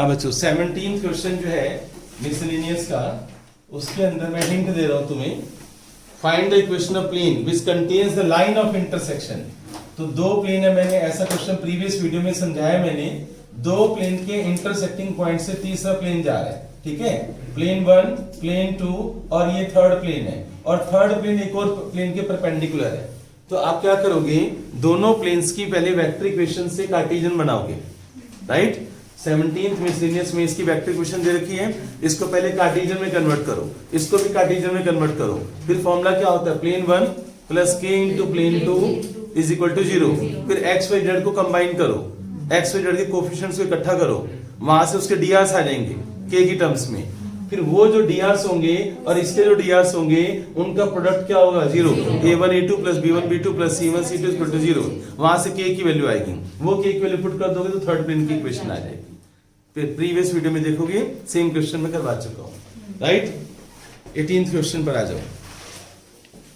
हाँ बच्चों 17th question जो है मिसलेनियस का, उसके अंदर मैं हिंट दे रहा हूं तुम्हें। Find the equation of plane which contains the line of intersection. तो दो प्लेन है, मैंने ऐसा क्वेश्चन प्रीवियस वीडियो में समझाया मैंने। दो प्लेन के इंटरसेक्टिंग पॉइंट से तीसरा प्लेन जा रहा है, ठीक है। प्लेन 1, प्लेन 2 और ये थर्ड प्लेन है, और थर्ड प्लेन एक और प्लेन के परपेंडिकुलर है। तो आप क्या करोगे, दोनों प्लेन्स की पहले वेक्टर इक्वेशन से कार्टेशियन बनाओगे, राइट। 17th मिसलेनियस में इसकी वेक्टर इक्वेशन दे रखी है, इसको पहले कार्टेशियन में कन्वर्ट करो, इसको भी कार्टेशियन में कन्वर्ट करो। फिर फॉर्मूला क्या होता है, plane 1 plus K into plane 2 is equal to 0। फिर एक्स वाई जेड को कंबाइन करो, एक्स वाई जेड के कोफिशिएंट्स को इकट्ठा करो, वहां से उसके डीआरस आ जाएंगे के की टर्म्स में। फिर वो जो डीआरस होंगे और इसके जो डीआरस होंगे उनका प्रोडक्ट क्या होगा, 0। a1 a2 plus b1 b2 plus c1 c2 equal to 0। वहां से के की वैल्यू आएगी, वो के की वैल्यू पुट कर दोगे तो थर्ड प्लेन की इक्वेशन आ जाएगी। फिर प्रीवियस वीडियो में देखोगे सेम क्वेश्चन में करवा चुका हूं, राइट। 18th क्वेश्चन पर आ जाओ।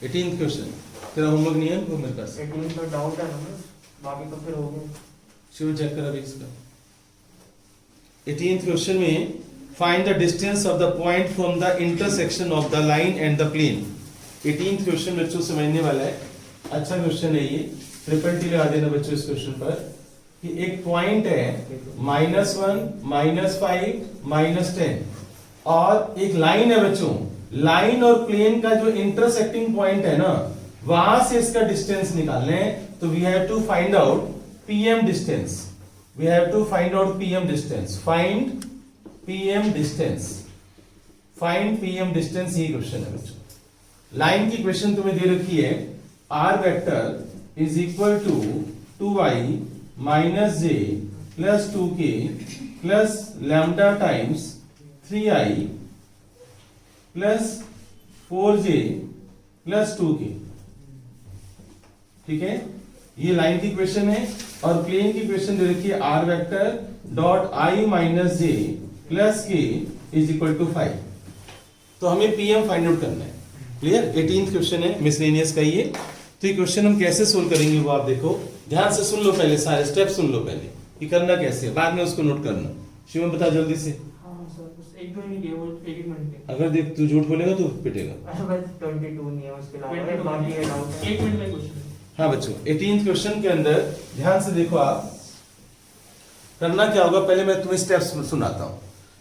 18th क्वेश्चन तेरा होमवर्क नहीं है, वो मेरे पास 18 का डाउट है ना, बाकी तो फिर हो गया। चलो चेक कर अभी इसका। 18th क्वेश्चन में find the distance of the point from the intersection of the line and the plane. 18th question बच्चों समझने वाला है, अच्छा क्वेश्चन है ये। ट्रिपल टी लगा देना बच्चों इस क्वेश्चन पर कि एक पॉइंट है -1 -5 -10 और एक लाइन है बच्चों। लाइन और प्लेन का जो इंटरसेक्टिंग पॉइंट है ना, वहां से इसका डिस्टेंस निकालना है। तो we have to find out PM distance, we have to find out PM distance. Find PM distance, find PM distance, ये क्वेश्चन है बच्चों। लाइन की क्वेश्चन तुम्हें दे रखी है, R vector is equal to 2y minus j plus 2k plus lambda times 3i plus 4j plus 2k, ठीक है। ये लाइन की क्वेश्चन है। और प्लेन की क्वेश्चन दे रखी है, R vector dot i minus j plus k is equal to 5। तो हमें पीएम फाइंड आउट करना है, क्लियर। 18th क्वेश्चन है मिसलेनियस का ये। तो ये क्वेश्चन हम कैसे सोल्व करेंगे वो आप देखो, ध्यान से सुन लो, पहले सारे स्टेप सुन लो पहले कि करना कैसे है, बाद में उसको नोट करना। शिवम बता जल्दी से। हाँ सर, एक मिनट के, वो एक मिनट के। अगर देख तू झूठ बोलेगा तो पिटेगा। 22 नहीं है उसके अलावा, बाकी है डाउट है। 1 मिनट में क्वेश्चन। हाँ बच्चों 18th क्वेश्चन के अंदर ध्यान से देखो आप, करना क्या होगा, पहले मैं तुम्हें स्टेप्स सुनाता हूँ।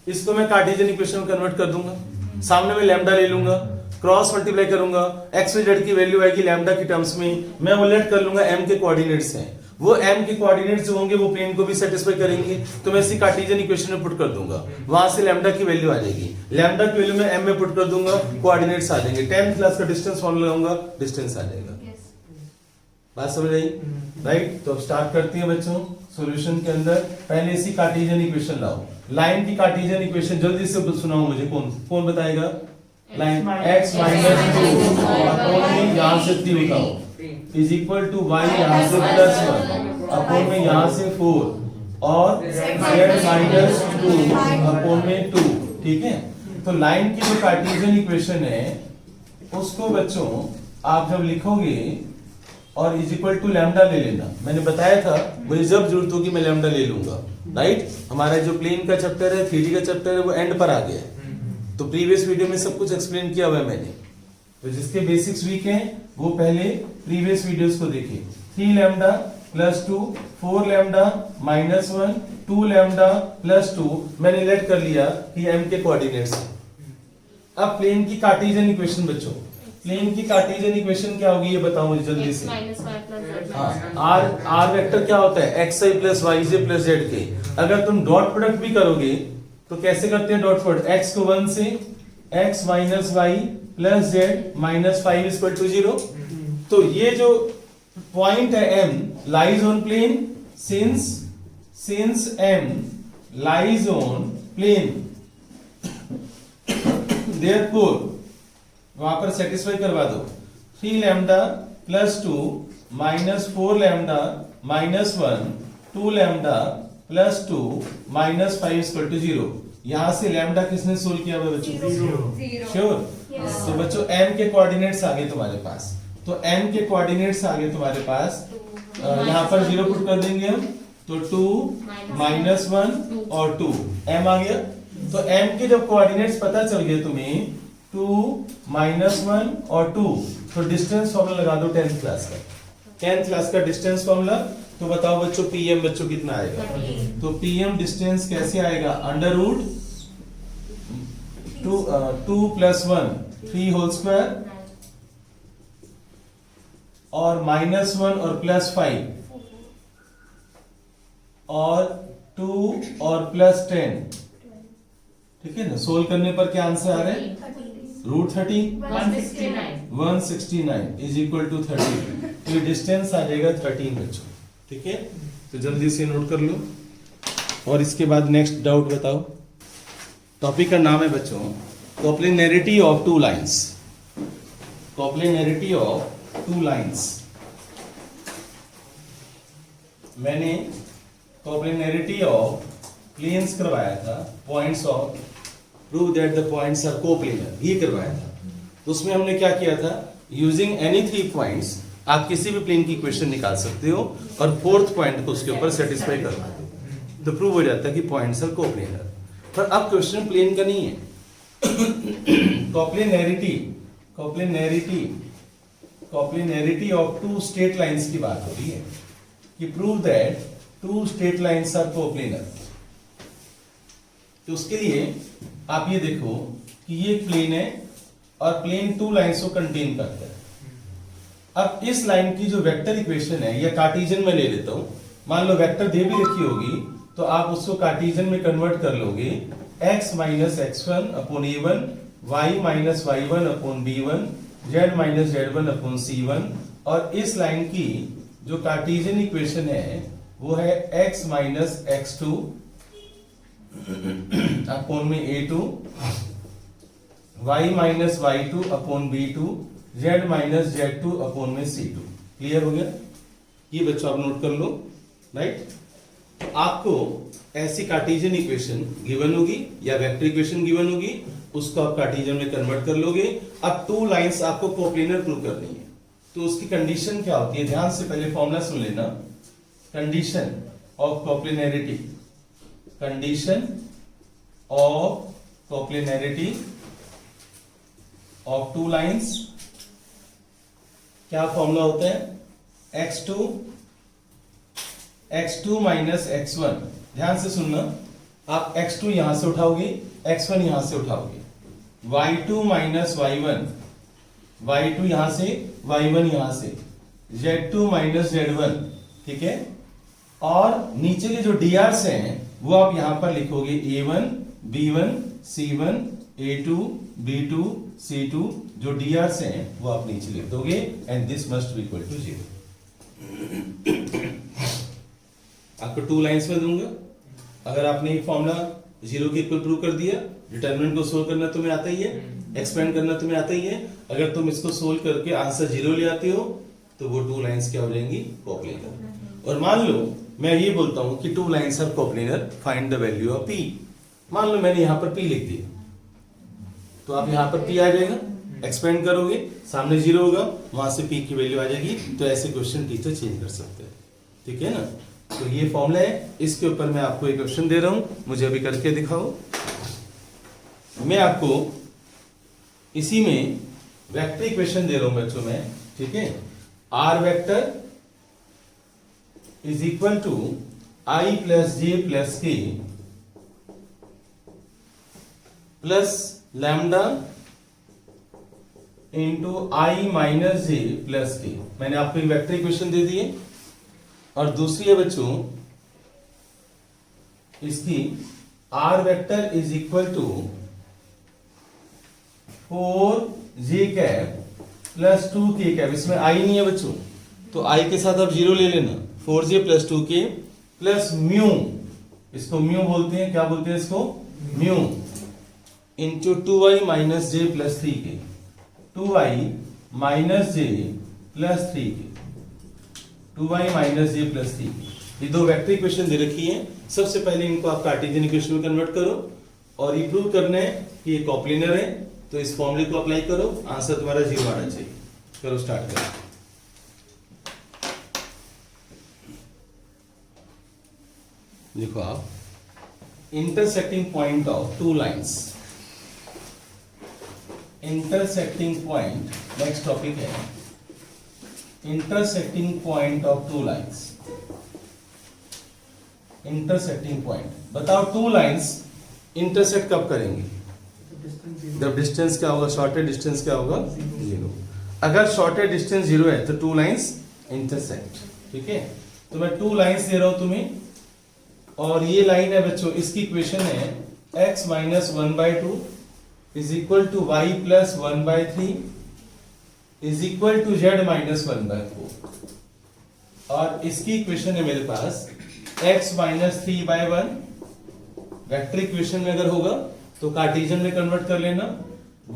इसको मैं कार्टेशियन इक्वेशन में कन्वर्ट कर दूंगा, सामने में लैम्डा ले लूंगा, क्रॉस मल्टीप्लाई करूंगा, एक्स वाई जेड की वैल्यू आएगी लैम्डा की टर्म्स में, मैं वो लेट कर लूंगा एम के कोऑर्डिनेट्स हैं, वो एम के कोऑर्डिनेट्स जो होंगे वो प्लेन को भी सेटिस्फाई करेंगे। तो मैं इसी कार्टेशियन इक्वेशन में पुट कर दूंगा, वहां से लैम्डा की वैल्यू आ जाएगी, लैम्डा की वैल्यू में एम में पुट कर दूंगा, कोऑर्डिनेट्स आ जाएंगे। 10th क्लास का डिस्टेंस फॉर्मूला लगाऊंगा, डिस्टेंस आ जाएगा। बात समझ आई, राइट। तो अब स्टार्ट करते हैं बच्चों सॉल्यूशन के अंदर। पहले इसी कार्टेशियन इक्वेशन लाओ, लाइन की कार्टेशियन इक्वेशन जल्दी से सुनाओ मुझे, कौन बताएगा। लाइन x माइनस 2 अपॉन में यहां से 3 बताओ इज इक्वल टू y यहां से +1 अपॉन में यहां से 4 और z माइनस 2 अपॉन में 2, ठीक है। तो लाइन की जो कार्टेशियन इक्वेशन है उसको बच्चों आप जब लिखोगे और इज इक्वल टू लैम्डा ले लेना, मैंने बताया था मुझे जब जरूरत होगी मैं लैम्डा ले लूंगा, राइट। हमारा जो प्लेन का चैप्टर है, 3D का चैप्टर है, वो एंड पर आ गया है। तो प्रीवियस वीडियो में सब कुछ एक्सप्लेन किया हुआ है मैंने, तो जिसके बेसिक्स वीक हैं वो पहले प्रीवियस वीडियोस को देखिए। 3 lambda plus 2, 4 lambda minus 1, 2 lambda plus 2, मैंने लेट कर लिया कि एम के कोऑर्डिनेट्स हैं। अब प्लेन की कार्टेशियन इक्वेशन बच्चों, प्लेन की कार्टेशियन इक्वेशन क्या होगी ये बताओ मुझे जल्दी से। हाँ, आर वेक्टर क्या होता है, एक्स आई प्लस वाई जे प्लस जेड के। अगर तुम डॉट प्रोडक्ट भी करोगे तो कैसे करते हैं डॉट प्रोडक्ट, x को 1 से x minus Y plus Z minus 5 equal to 0। तो ये जो पॉइंट है m lies on plane, since m lies on plane, therefore वहां पर सेटिस्फाई करवा दो। 3 lambda plus 2 minus 4 lambda minus 1, 2 lambda plus 2 minus 5 equal to 0। यहां से लैम्डा किसने सोल्व किया हुआ बच्चों, 0, श्योर। तो बच्चों m के कोऑर्डिनेट्स आ गए तुम्हारे पास, तो m के कोऑर्डिनेट्स आ गए तुम्हारे पास, यहां पर 0 पुट कर देंगे हम, तो 2 -1 और 2 m आ गया। तो m के जब कोऑर्डिनेट्स पता चल गए तुम्हें 2 -1 और 2, तो डिस्टेंस फॉर्मूला लगा दो 10th क्लास का। 10th क्लास का डिस्टेंस फॉर्मूला तो बताओ बच्चों, pm बच्चों कितना आएगा? तो pm डिस्टेंस कैसे आएगा? अंडर रूट 2 + 1 3 होल स्क्वायर और -1 और +5 और 2 और +10, ठीक है ना। सोल्व करने पर क्या आंसर आ रहा है? √30 169 इज इक्वल टू 13। तो ये डिस्टेंस आ जाएगा 13 बच्चों, ठीक है। तो जल्दी से नोट कर लो और इसके बाद नेक्स्ट डाउट बताओ। टॉपिक का नाम है बच्चों coplanarity of two lines. Coplanarity of two lines. मैंने कॉप्लिनैरिटी ऑफ प्लेन्स करवाया था, points of prove that the points are coplanar, ये करवाया था। तो उसमें हमने क्या किया था? यूजिंग एनी 3 पॉइंट्स आप किसी भी प्लेन की इक्वेशन निकाल सकते हो और 4th पॉइंट को उसके ऊपर सेटिस्फाई करवा दो, तो प्रूव हो जाता है कि पॉइंट्स आर कोप्लेनर। पर अब क्वेश्चन प्लेन का नहीं है। कॉप्लिनैरिटी ऑफ 2 स्ट्रेट लाइंस की बात हो रही है कि prove that 2 straight lines are coplanar. तो उसके लिए आप ये देखो कि ये प्लेन है और प्लेन 2 लाइंस को कंटेन करता है। अब इस लाइन की जो वेक्टर इक्वेशन है या कार्टेशियन में ले लेता हूं, मान लो वेक्टर दे भी रखी होगी तो आप उसको कार्टेशियन में कन्वर्ट कर लोगे। x - x1 upon a1, y - y1 upon b1, z - z1 upon c1। और इस लाइन की जो कार्टेशियन इक्वेशन है वो है x - x2 अपॉन में a2, y - y2 upon b2, z - z2 upon में c2। क्लियर हो गया? ये बच्चों आप नोट कर लो, राइट। तो आपको ऐसी कार्टेशियन इक्वेशन गिवन होगी या वेक्टर इक्वेशन गिवन होगी, उसको आप कार्टेशियन में कन्वर्ट कर लोगे। अब 2 लाइंस आपको कोप्लेनर प्रूव करनी है, तो उसकी कंडीशन क्या होती है? ध्यान से पहले फॉर्मूला सुन लेना। Condition of coplanarity, condition of coplanarity of 2 lines, क्या फॉर्मूला होता है? x2 - x1। ध्यान से सुनना, आप x2 यहां से उठाओगे, x1 यहां से उठाओगे, y2 - y1, y2 यहां से, y1 यहां से, z2 - z1, ठीक है। और नीचे के जो drs हैं वो आप यहां पर लिखोगे a1 b1 c1 a2 b2 c2। जो drs हैं वो आप नीचे लिख दोगे and this must be equal to 0। आपको 2 लाइंस में दूंगा। अगर आपने ये फॉर्मूला 0 के इक्वल प्रूव कर दिया, डिटरमिनेंट को सोल्व करना तुम्हें आता ही है, एक्सपेंड करना तुम्हें आता ही है। अगर तुम इसको सोल्व करके आंसर 0 ले आते हो तो वो 2 लाइंस क्या हो जाएंगी? कोप्लेनर। और मान लो मैं ये बोलता हूं कि 2 lines are coplanar, find the value of p। मान लो मैंने यहां पर p लिख दिया, तो आप यहां पर p आ जाएगा, एक्सपेंड करोगे सामने 0 होगा, वहां से p की वैल्यू आ जाएगी। तो ऐसे क्वेश्चन टीचर चेंज कर सकते हैं, ठीक है ना। तो ये फॉर्मूला है, इसके ऊपर मैं आपको एक क्वेश्चन दे रहा हूं, मुझे अभी करके दिखाओ। मैं आपको इसी में वेक्टर इक्वेशन दे रहा हूं बच्चों में, ठीक है। r vector is equal to i + j + k plus lambda into i - j + k। मैंने आपको एक वेक्टर इक्वेशन दे दी है। और दूसरी है बच्चों इसकी r vector is equal to 4j cap plus 2k cap. इसमें i नहीं है बच्चों, तो i के साथ आप 0 ले लेना। 4j + 2k प्लस म्यू, इसको म्यू बोलते हैं, क्या बोलते हैं इसको? Mu into 2i - j + 3k, 2i - j + 3k, 2i - j + 3k। ये 2 वेक्टर इक्वेशन दे रखी है। सबसे पहले इनको आप कार्टेशियन इक्वेशन में कन्वर्ट करो और ये प्रूव करना है कि ये कोप्लेनर है। तो इस फॉर्मूले को अप्लाई करो, आंसर तुम्हारा 0 आना चाहिए। करो, स्टार्ट करो। देखो आप, intersecting point of two lines, intersecting point, next topic है intersecting point of two lines. Intersecting point, बताओ टू लाइंस इंटरसेक्ट कब करेंगे? जब डिस्टेंस क्या होगा, शॉर्टेड डिस्टेंस क्या होगा? 0। अगर शॉर्टेड डिस्टेंस 0 है तो टू लाइंस इंटरसेक्ट। ठीक है, तो मैं टू लाइंस दे रहा हूं तुम्हें, और ये लाइन है बच्चों, इसकी इक्वेशन है x minus 1/2 is equal to y plus 1/3 is equal to z minus 1/4, और इसकी इक्वेशन है मेरे पास x माइनस 3/1। वेक्टर इक्वेशन में अगर होगा तो कार्टेशियन में कन्वर्ट कर लेना,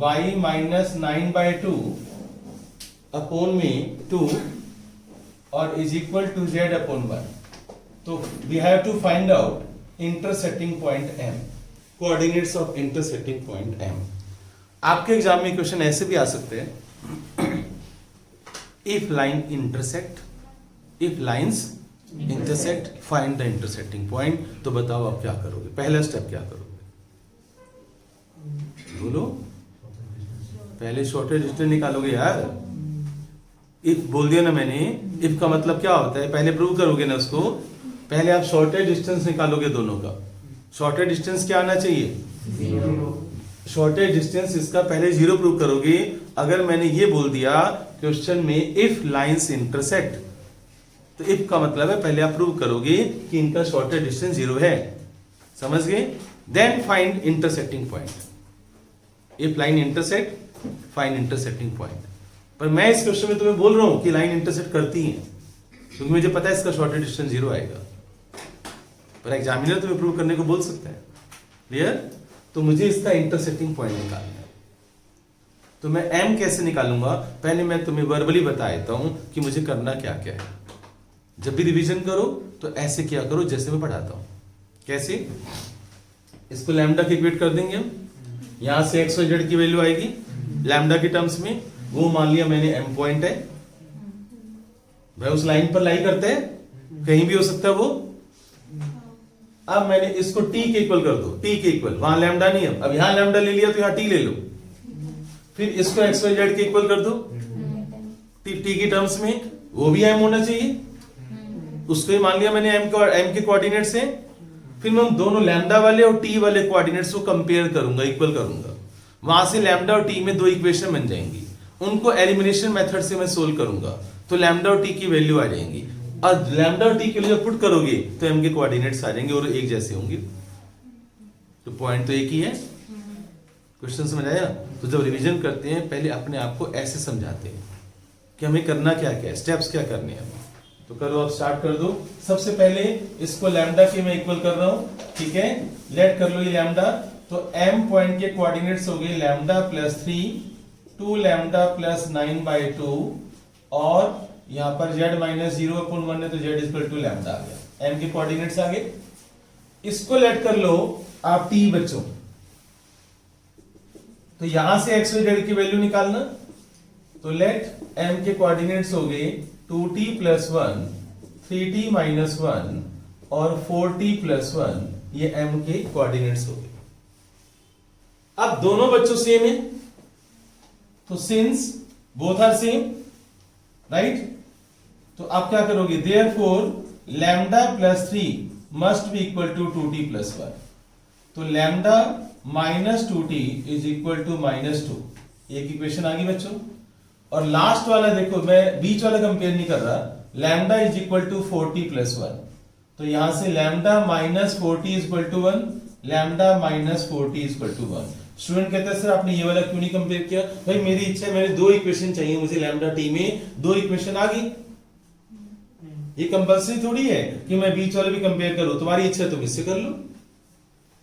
y माइनस 9/2 अपॉन में 2 और is equal to z upon 1। तो we have to find out intersecting point m, coordinates of intersecting point m। आपके एग्जाम में क्वेश्चन ऐसे भी आ सकते हैं, if line intersect, if lines intersect find the intersecting point. तो बताओ आप क्या करोगे, पहला स्टेप क्या करोगे? बोलो, पहले शॉर्टेज डिस्टेंस निकालोगे यार। इफ बोल दिया ना मैंने, इफ का मतलब क्या होता है, पहले प्रूव करोगे ना उसको। पहले आप शॉर्टेज डिस्टेंस निकालोगे दोनों का। शॉर्टेज डिस्टेंस क्या आना चाहिए? शॉर्टेज डिस्टेंस इसका पहले 0 प्रूव करोगे। अगर मैंने ये बोल दिया क्वेश्चन में इफ लाइंस इंटरसेक्ट, तो इफ का मतलब है पहले आप प्रूव करोगे कि इनका शॉर्टेज डिस्टेंस 0 है। समझ गए? Then find intersecting point. If line intersect find intersecting point. पर मैं इस क्वेश्चन में तुम्हें बोल रहा हूं कि लाइन इंटरसेक्ट करती है, क्योंकि मुझे पता है इसका शॉर्टेज डिस्टेंस 0 आएगा। पर एग्जामिनर तुम्हें प्रूव करने को बोल सकता है। क्लियर? तो मुझे इसका इंटरसेक्टिंग पॉइंट निकालना है। तो मैं m कैसे निकालूंगा? पहले मैं तुम्हें वर्बली बता देता हूं कि मुझे करना क्या क्या है। जब भी रिवीजन करो तो ऐसे किया करो जैसे मैं पढ़ाता हूं। कैसे? इसको लैम्डा की इक्वेट कर देंगे हम। यहां से x और z की वैल्यू आएगी लैम्डा के टर्म्स में, वो मान लिया मैंने m पॉइंट है। भाई उस लाइन पर लाई करते हैं, कहीं भी हो सकता है वो। अब मैंने इसको t के इक्वल कर दो, t के इक्वल, वहां लैम्डा नहीं है, अब यहां लैम्डा ले लिया तो यहां t ले लो। फिर इसको x y z के इक्वल कर दो, t के टर्म्स में, वो भी m होना चाहिए। उसको ही मान लिया मैंने m के कोऑर्डिनेट्स हैं। फिर मैं दोनों लैम्डा वाले और t वाले कोऑर्डिनेट्स को कंपेयर करूंगा, इक्वल करूंगा। वहां से लैम्डा और t में 2 इक्वेशन बन जाएंगी, उनको एलिमिनेशन मेथड से मैं सोल्व करूंगा, तो लैम्डा और t की वैल्यू आ जाएंगी। और लैम्डा और t के लिए पुट करोगे तो m के कोऑर्डिनेट्स आ जाएंगे और एक जैसे होंगे। तो पॉइंट तो एक ही है। क्वेश्चन समझ आया? तो जब रिवीजन करते हैं पहले अपने आप को ऐसे समझाते हैं कि हमें करना क्या क्या है, स्टेप्स क्या करने हैं। तो करो, आप स्टार्ट कर दो। सबसे पहले इसको लैम्डा के मैं इक्वल कर रहा हूं। ठीक है, लेट कर लो ये लैम्डा। तो m पॉइंट के कोऑर्डिनेट्स हो गए लैम्डा प्लस 3, 2 लैम्डा प्लस 9/2, और यहां पर z माइनस 0/1 है तो z इक्वल टू लैम्डा आ गया। m के कोऑर्डिनेट्स आ गए। इसको लेट कर लो आप t बच्चों। तो यहां से x और z की वैल्यू निकालना। तो लेट m के कोऑर्डिनेट्स हो गए 2t प्लस 1, 3t माइनस 1 और 4t प्लस 1, ये m के कोऑर्डिनेट्स हो गए। अब दोनों बच्चों सेम है, तो since both are same, right? तो आप क्या करोगे? Therefore lambda plus 3 must be equal to 2t plus 1। तो lambda minus 2t is equal to minus 2। एक इक्वेशन आ गई बच्चों। और लास्ट वाला देखो, मैं बीच वाला कंपेयर नहीं कर रहा, lambda is equal to 4t plus 1। तो यहां से lambda minus 4t is equal to 1, lambda minus 4t is equal to 1। Student कहता है सर आपने ये वाला क्यों नहीं कंपेयर किया? भाई मेरी इच्छा है, मैंने 2 इक्वेशन चाहिए मुझे, लैम्डा t में 2 इक्वेशन आ गई। ये कंपल्सरी थोड़ी है कि मैं बीच वाले भी कंपेयर करूं, तुम्हारी इच्छा है तुम इससे कर लो,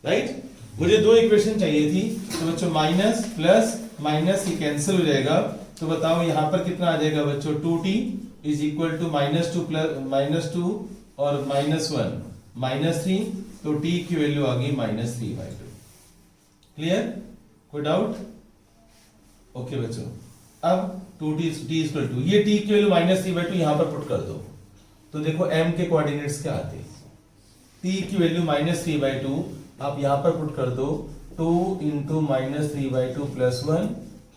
राइट? मुझे 2 इक्वेशन चाहिए थी, तो बच्चों माइनस प्लस माइनस ये कैंसिल हो जाएगा। तो बताओ यहां पर कितना आ जाएगा बच्चों? 2t is equal to -2 plus -2 और -1 -3, तो t की वैल्यू आ गई -3/2। क्लियर? कोई डाउट? ओके बच्चों, अब 2t इक्वल टू, ये t की वैल्यू -3/2 यहां पर पुट कर दो। तो देखो m के कोऑर्डिनेट्स क्या आते हैं? t की वैल्यू -3/2 आप यहां पर पुट कर दो 2 into -3/2 plus 1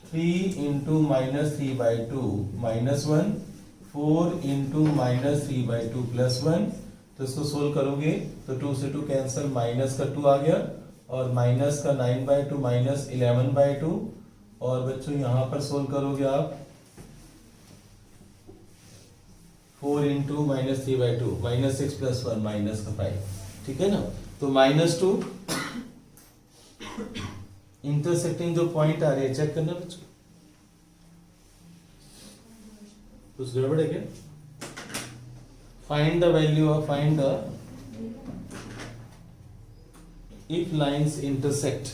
3 into -3/2 minus 1 4 into -3/2 plus 1 तो इसको सोल्व करोगे तो 2 से 2 कैंसिल माइनस का 2 आ गया और माइनस का 9/2 माइनस 11/2 और बच्चों यहां पर सोल्व करोगे आप 4 इंटू -3/2 -6 प्लस 1 माइनस का 5 ठीक है ना। तो -2 इंटरसेक्टिंग जो पॉइंट आ रही है चेक करना बच्चों, कुछ गड़बड़ है क्या? Find the value of find the if lines intersect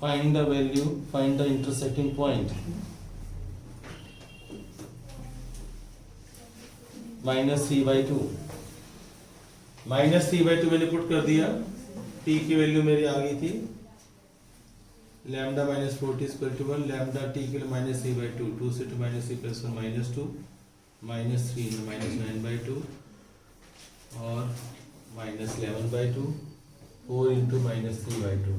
find the value find the intersecting point -3/2 -3/2 मैंने पुट कर दिया t की वैल्यू मेरी आ गई थी लैम्डा -4t = 1 लैम्डा t के लिए -3/2 2 से 2 -3 + 1 -2 -3 -9/2 और -11/2 4 इंटू -3/2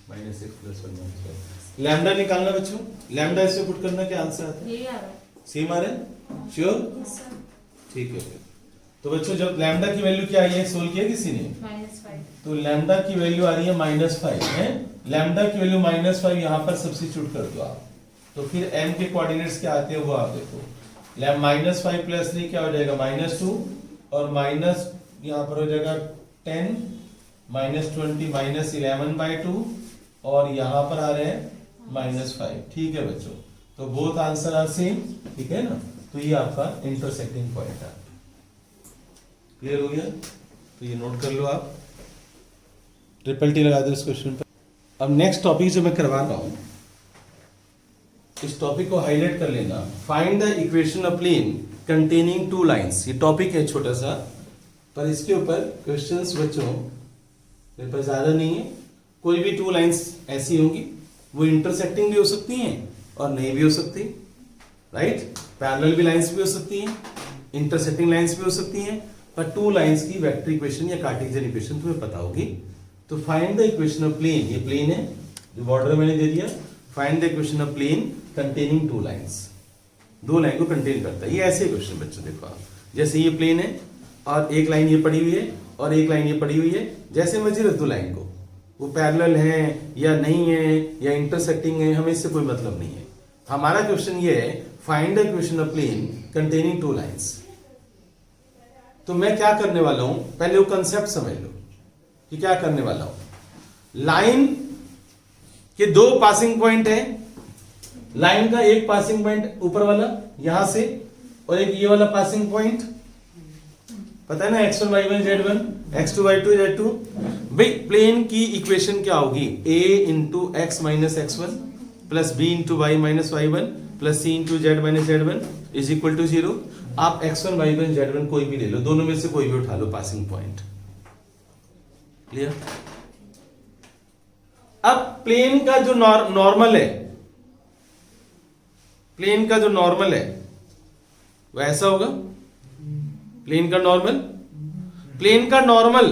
-6 + 1 -1 लैम्डा निकालना बच्चों, लैम्डा इसमें पुट करना क्या आंसर आता है? यही आ रहा है। सेम आ रहा है? श्योर? Yes, sir. ठीक है। तो बच्चों जब लैम्डा की वैल्यू क्या आई है सोल्व किया किसी ने? -5. तो लैम्डा की वैल्यू आ रही है -5 है। लैम्डा की वैल्यू -5 यहाँ पर सब्स्टिट्यूट कर दो आप, तो फिर m के कोऑर्डिनेट्स क्या आते हैं वो आप देखो। -5 + 3 क्या हो जाएगा -2 और माइनस यहाँ पर हो जाएगा 10 -20 -11/2 और यहाँ पर आ रहे हैं -5 ठीक है बच्चों। तो बोथ आंसर आर सेम ठीक है ना। तो ये आपका इंटरसेक्टिंग पॉइंट है। क्लियर हो गया? तो ये नोट कर लो आप, ट्रिपल टी लगा दो इस क्वेश्चन पर। अब नेक्स्ट टॉपिक जो मैं करवा रहा हूं इस टॉपिक को हाईलाइट कर लेना। Find the equation of plane containing 2 lines. ये टॉपिक है छोटा सा, पर इसके ऊपर क्वेश्चंस बच्चों मेरे पास ज्यादा नहीं है। कोई भी 2 लाइंस ऐसी होंगी, वो इंटरसेक्टिंग भी हो सकती हैं और नहीं भी हो सकती, राइट। पैरेलल भी लाइंस भी हो सकती हैं, इंटरसेक्टिंग लाइंस भी हो सकती हैं, पर 2 लाइंस की वेक्टर इक्वेशन या कार्टेशियन इक्वेशन तुम्हें पता होगी। तो find the equation of plane, ये प्लेन है जो बॉर्डर मैंने दे दिया। Find the equation of plane containing 2 lines, 2 line को कंटेन करता है। ये ऐसे क्वेश्चन बच्चों देखो आप, जैसे ये प्लेन है और एक लाइन ये पड़ी हुई है और एक लाइन ये पड़ी हुई है, जैसे मर्जी रख दो लाइन को, वो पैरेलल है या नहीं है या इंटरसेक्टिंग है, हमें इससे कोई मतलब नहीं है। हमारा क्वेश्चन ये है find the equation of plane containing 2 lines. तो मैं क्या करने वाला हूं, पहले वो कंसेप्ट समझ लो कि क्या करने वाला हूं। लाइन के 2 पासिंग पॉइंट है, लाइन का एक पासिंग पॉइंट ऊपर वाला यहां से और एक ये वाला पासिंग पॉइंट, पता है ना x1 y1 z1 x2 y2 z2। भाई प्लेन की इक्वेशन क्या होगी? a into x minus x1 plus b into y minus y1 plus c into z minus z1 is equal to 0। आप x1 y1 z1 कोई भी ले लो, दोनों में से कोई भी उठा लो पासिंग पॉइंट। क्लियर? अब प्लेन का जो नॉर्मल है, प्लेन का जो नॉर्मल है वो ऐसा होगा। प्लेन का नॉर्मल, प्लेन का नॉर्मल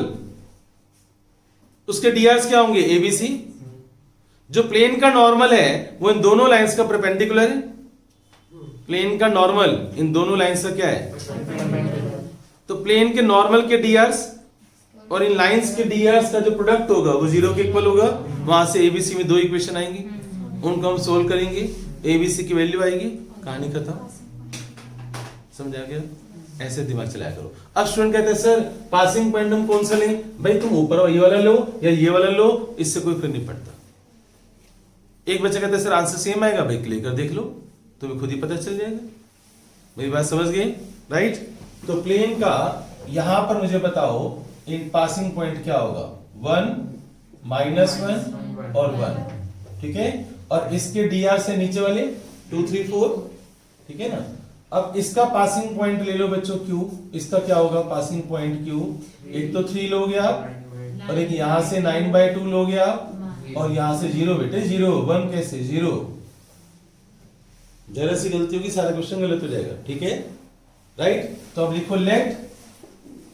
उसके डीआर्स क्या होंगे? एबीसी। जो प्लेन का नॉर्मल है वो इन दोनों लाइंस का परपेंडिकुलर है। प्लेन का नॉर्मल इन दोनों लाइंस का क्या है? तो प्लेन के नॉर्मल के डीआर्स और इन लाइंस के डीआर्स का जो प्रोडक्ट होगा वो 0 के इक्वल होगा। वहां से एबीसी में 2 इक्वेशन आएंगी, उनको हम सोल्व करेंगे, एबीसी की वैल्यू आएगी, कहानी खत्म। समझ आ गया? ऐसे दिमाग चलाया करो। अब स्टूडेंट कहते हैं सर पासिंग पॉइंट हम कौन सा लें? भाई तुम ऊपर ये वाला लो या ये वाला लो, इससे कोई फर्क नहीं पड़ता। एक बच्चा कहता है सर आंसर सेम आएगा, भाई क्लिक कर देख लो, तुम्हें खुद ही पता चल जाएगा। मेरी बात समझ गए? राइट। तो प्लेन का यहां पर मुझे बताओ इन पासिंग पॉइंट क्या होगा? 1 -1 और 1, ठीक है। और इसके डीआर से नीचे वाले 2 3 4, ठीक है ना। अब इसका पासिंग पॉइंट ले लो बच्चों Q, इसका क्या होगा पासिंग पॉइंट Q? एक तो 3 लोगे आप और एक यहां से 9/2 लोगे आप और यहां से 0 बेटे 0, 1 कैसे 0? जरा सी गलती होगी सारा क्वेश्चन गलत हो जाएगा, ठीक है। राइट। तो अब लिखो let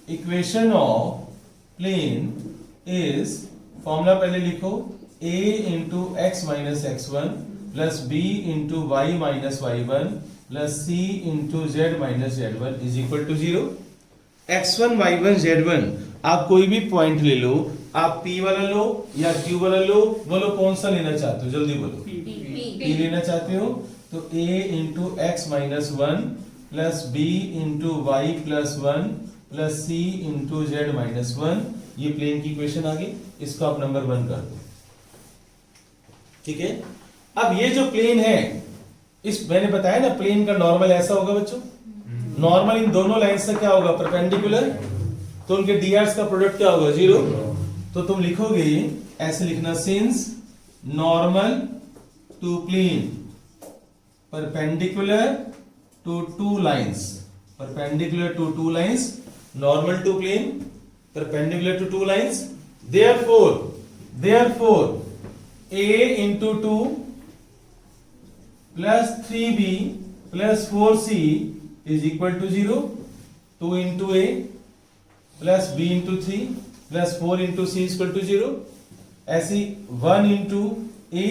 equation of plane is, formula पहले लिखो, a into X minus x1 plus b into Y minus y1 plus c into z minus z1 is equal to 0। x1 y1 z1 आप कोई भी पॉइंट ले लो, आप p वाला लो या q वाला लो, बोलो कौन सा लेना चाहते हो, जल्दी बोलो। p लेना चाहते हो तो a into X minus 1 plus b into Y plus 1 plus c into z minus 1, ये प्लेन की इक्वेशन आ गई। इसको आप नंबर 1 कर दो, ठीक है। अब ये जो प्लेन है, इस मैंने बताया ना प्लेन का नॉर्मल ऐसा होगा बच्चों, नॉर्मल इन दोनों लाइन से क्या होगा, परपेंडिकुलर, तो उनके डीआर्स का प्रोडक्ट क्या होगा, 0। तो तुम लिखोगे ऐसे लिखना, since normal to plane perpendicular to two lines, perpendicular to two lines, normal to plane perpendicular to two lines, therefore a into 2 plus 3b plus 4c is equal to 0, 2 into a plus b into 3 plus 4 into c is equal to 0, ऐसी 1 into a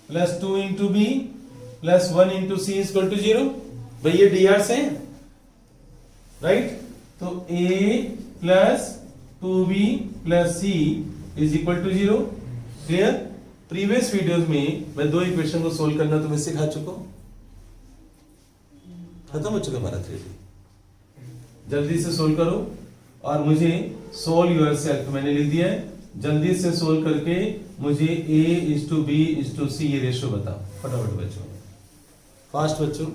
plus 2 into b plus 1 into c is equal to 0। भाई ये dr से right, तो a plus 2b plus c is equal to 0। Clear. Previous videos में मैं 2 equation को solve करना तुम्हें सिखा चुका हूं, खत्म हो चुका हमारा थ्योरी। जल्दी से सोल्व करो और मुझे सोल्व योरसेल्फ मैंने लिख दिया है, जल्दी से सोल्व करके मुझे a is to b is to c ये रेशियो बताओ फटाफट बच्चों, फास्ट बच्चों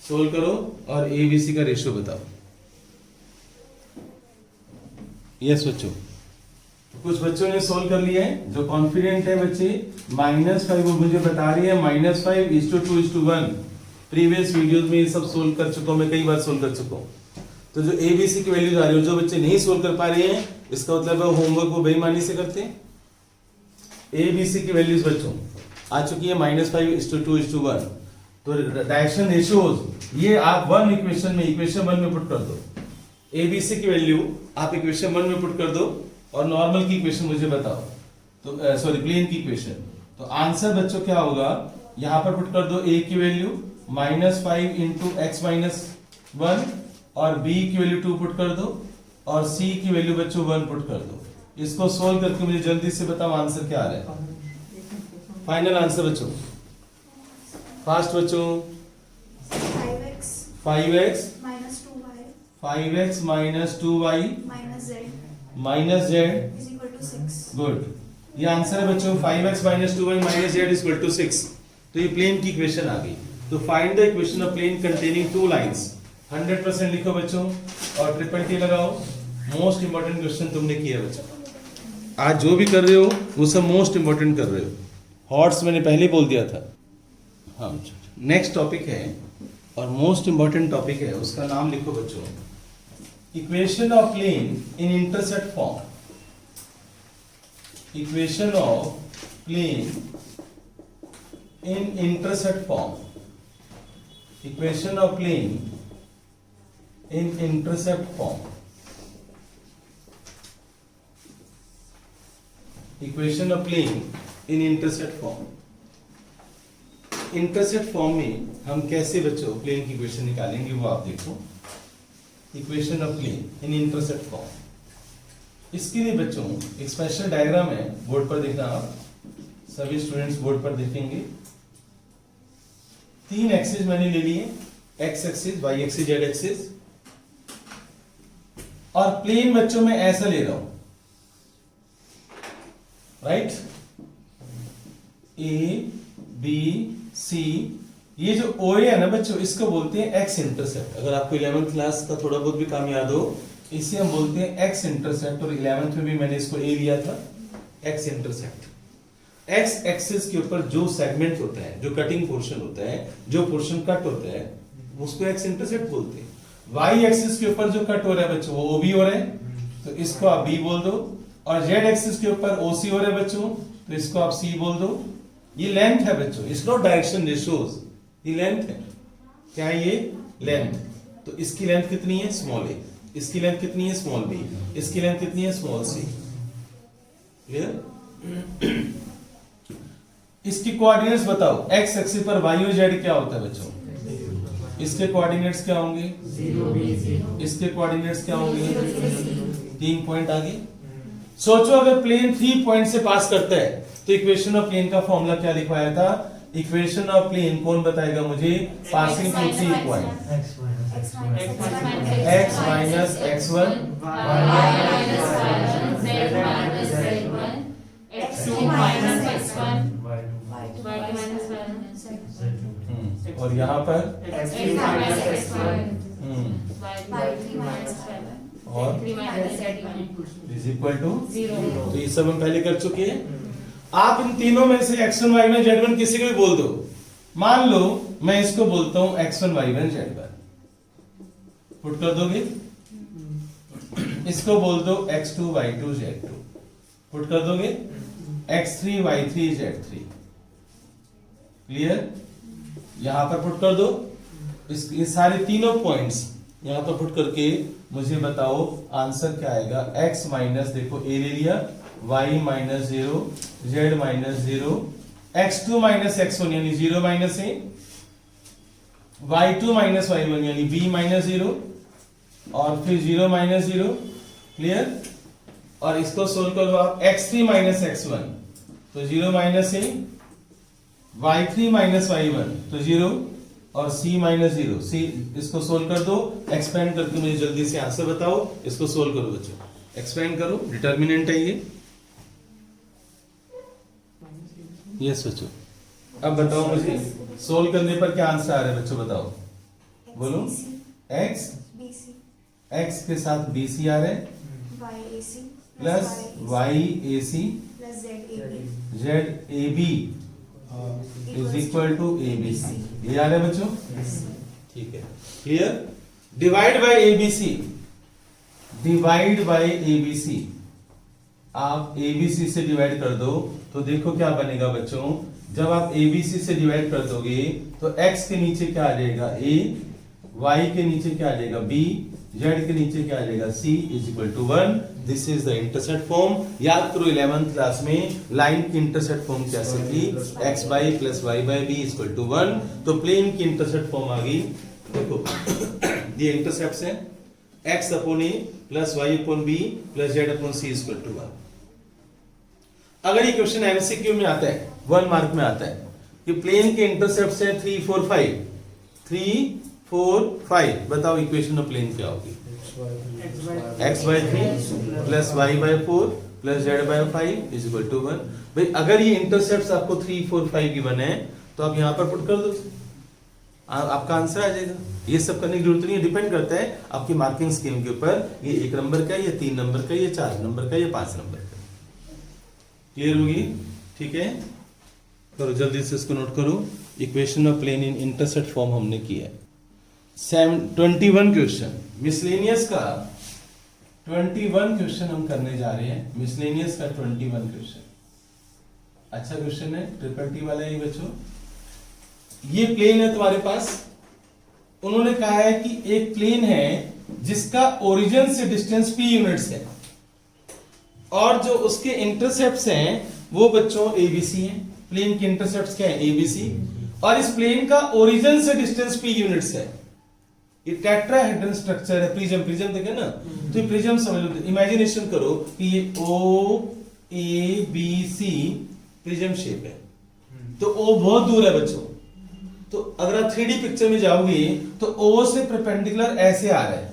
सोल्व करो और a b c का रेशियो बताओ। यस बच्चों, कुछ बच्चों ने सोल्व कर लिया है, जो कॉन्फिडेंट है बच्चे, -5 वो मुझे बता रही है -5 is to 2 is to 1। Previous videos में ये सब सोल्व कर चुका हूं मैं, कई बार सोल्व कर चुका हूं। तो जो एबीसी की वैल्यूज आ रही है, जो बच्चे नहीं सोल्व कर पा रहे हैं, इसका मतलब है होमवर्क वो बेईमानी से करते हैं। एबीसी की वैल्यूज बच्चों आ चुकी है -5 इज टू 2 इज टू 1। तो डायरेक्शन रेशियोज ये आप इक्वेशन 1 में पुट कर दो, एबीसी की वैल्यू आप इक्वेशन 1 में पुट कर दो और नॉर्मल की इक्वेशन मुझे बताओ, तो सॉरी प्लेन की इक्वेशन। तो आंसर बच्चों क्या होगा, यहां पर पुट कर दो a की वैल्यू -5 इंटू एक्स माइनस 1 और b की वैल्यू 2 पुट कर दो और c की वैल्यू बच्चों 1 पुट कर दो। इसको सोल्व करके मुझे जल्दी से बताओ आंसर क्या आ रहा है, फाइनल आंसर बच्चों, फास्ट बच्चों। 5x minus 2y minus z is equal to 6. Good, ये आंसर है बच्चों 5x minus 2y minus z is equal to 6। तो ये प्लेन की इक्वेशन आ गई। तो find the equation of plane containing two lines, 100% लिखो बच्चों और ट्रिपल टी लगाओ। मोस्ट इंपॉर्टेंट क्वेश्चन तुमने किया बच्चों, आज जो भी कर रहे हो वो सब मोस्ट इंपॉर्टेंट कर रहे हो। हॉट्स मैंने पहले बोल दिया था। हाँ, नेक्स्ट टॉपिक है और मोस्ट इंपॉर्टेंट टॉपिक है, उसका नाम लिखो बच्चों, equation of plane in intersect form. Equation of plane in intersect form, equation of plane in intersect form, equation of plane in intersect form. Intersect form में हम कैसे बच्चों प्लेन की इक्वेशन निकालेंगे वो आप देखो। Equation of plane in intersect form, इसके लिए बच्चों एक स्पेशल डायग्राम है, बोर्ड पर देखना, आप सभी स्टूडेंट्स बोर्ड पर देखेंगे। 3 एक्सिस मैंने ले लिए, X axis, Y axis, Z axis, और प्लेन बच्चों में ऐसा ले रहा हूं, राइट, ए बी सी। ये जो ओ है ना बच्चों, इसको बोलते हैं एक्स इंटरसेप्ट। अगर आपको 11th क्लास का थोड़ा बहुत भी काम याद हो, इसे हम बोलते हैं एक्स इंटरसेप्ट, और 11th में भी मैंने इसको ए लिया था, एक्स इंटरसेप्ट। एक्स एक्सिस के ऊपर जो सेगमेंट होता है, जो कटिंग पोर्शन होता है, जो पोर्शन कट होता है, उसको एक्स इंटरसेप्ट बोलते हैं। वाई एक्सिस के ऊपर जो कट हो रहा है बच्चों, वो ओबी हो रहा है, तो इसको आप बी बोल दो। और जेड एक्सिस के ऊपर ओसी हो रहा है बच्चों, तो इसको आप सी बोल दो। ये लेंथ है बच्चों, इट्स नॉट डायरेक्शन रेशियोज, ये लेंथ है। क्या है ये? लेंथ। तो इसकी लेंथ कितनी है? स्मॉल ए। इसकी लेंथ कितनी है स्मॉल बी, इसकी लेंथ कितनी है स्मॉल सी। क्लियर? इसकी कोऑर्डिनेट्स बताओ, एक्स एक्सिस पर वाई और जेड क्या होता है बच्चों? इसके कोऑर्डिनेट्स क्या होंगे? 0 B 0। इसके कोऑर्डिनेट्स क्या होंगे? 3 पॉइंट आगे। सोचो अगर प्लेन 3 पॉइंट से पास करता है तो इक्वेशन ऑफ प्लेन का फॉर्मूला क्या लिखवाया था? इक्वेशन ऑफ प्लेन कौन बताएगा मुझे? Passing through 3 point, x minus x1 और यहाँ पर और इज इक्वल टू 0। तो ये सब हम पहले कर चुके हैं। आप इन तीनों में से x1 y1 z1 किसी को भी बोल दो। मान लो मैं इसको बोलता हूं x1 y1 z1, पुट कर दोगे? इसको बोल दो x2 y2 z2, पुट कर दोगे? x3 y3 z3। क्लियर? यहां पर पुट कर दो ये सारे तीनों पॉइंट्स यहां पर पुट करके मुझे बताओ आंसर क्या आएगा। x माइनस, देखो ए ले लिया, y minus 0, z minus 0, x2 minus x1 यानी 0 माइनस ए, y2 माइनस y1 यानी b माइनस 0 और फिर 0 माइनस 0। क्लियर? और इसको सोल्व करो आप, x3 माइनस x1 तो 0 माइनस ए, y3 माइनस y1 तो 0 और c माइनस 0। c इसको सोल्व कर दो, एक्सपेंड करके मुझे जल्दी से आंसर बताओ। इसको सोल्व करो बच्चों, एक्सपेंड करो, डिटर्मिनेंट है ये। यस बच्चों, अब बताओ मुझे सोल्व करने पर क्या आंसर आ रहा है बच्चों, बताओ, बोलो। x के साथ bc आ रहा है, plus yac zab is equal to abc। ये आ रहा है बच्चों? ठीक है, clear? Divide by ABC, divide by ABC, आप एबीसी से डिवाइड कर दो तो देखो क्या बनेगा बच्चों। जब आप एबीसी से डिवाइड कर दोगे तो x के नीचे क्या आ जाएगा a, y के नीचे क्या आ जाएगा b, z के नीचे क्या आ जाएगा c is equal to 1। This is the intercept form. याद करो 11th क्लास में लाइन की इंटरसेप्ट फॉर्म कैसे थी, x by plus y by b equal to 1। तो प्लेन की इंटरसेप्ट फॉर्म आ गई। देखो ये इंटरसेप्ट्स हैं x upon a plus y upon b plus z upon c equal to 1। अगर ये क्वेश्चन एमसीक्यू में आता है, 1 मार्क में आता है कि प्लेन के इंटरसेप्ट्स हैं 3 4 5, 3 4 5, बताओ इक्वेशन ऑफ प्लेन क्या होगी? x by 3 plus y by 4 plus z by 5 is equal to 1। भाई अगर ये इंटरसेप्ट्स आपको 3 4 5 गिवन है तो आप यहां पर पुट कर दो, आपका आंसर आ जाएगा। ये सब करने की जरूरत नहीं है, डिपेंड करता है आपकी मार्किंग स्कीम के ऊपर, ये 1 नंबर का, ये 3 नंबर का, ये 4 नंबर का, ये 5 नंबर का। क्लियर होगी? ठीक है, करो जल्दी से इसको नोट करो। Equation of plane in intercept form हमने किया है। 21 क्वेश्चन मिसलेनियस का 21 क्वेश्चन हम करने जा रहे हैं। मिसलेनियस का 21 क्वेश्चन अच्छा क्वेश्चन है, ट्रिपल टी वाला है बच्चों। ये प्लेन है तुम्हारे पास, उन्होंने कहा है कि एक प्लेन है जिसका ओरिजिन से डिस्टेंस p यूनिट्स है और जो उसके इंटरसेप्ट्स हैं वो बच्चों abc हैं। प्लेन के इंटरसेप्ट्स क्या है? abc। और इस प्लेन का ओरिजिन से डिस्टेंस p यूनिट्स है। ये टेट्राहेड्रल स्ट्रक्चर है, प्रिज्म, प्रिज्म देखे ना, तो ये प्रिज्म समझ लो, इमेजिनेशन करो कि ये o a b c prism shape है। तो o बहुत दूर है बच्चों, तो अगर आप 3D पिक्चर में जाओगे तो o से परपेंडिकुलर ऐसे आ रहा है,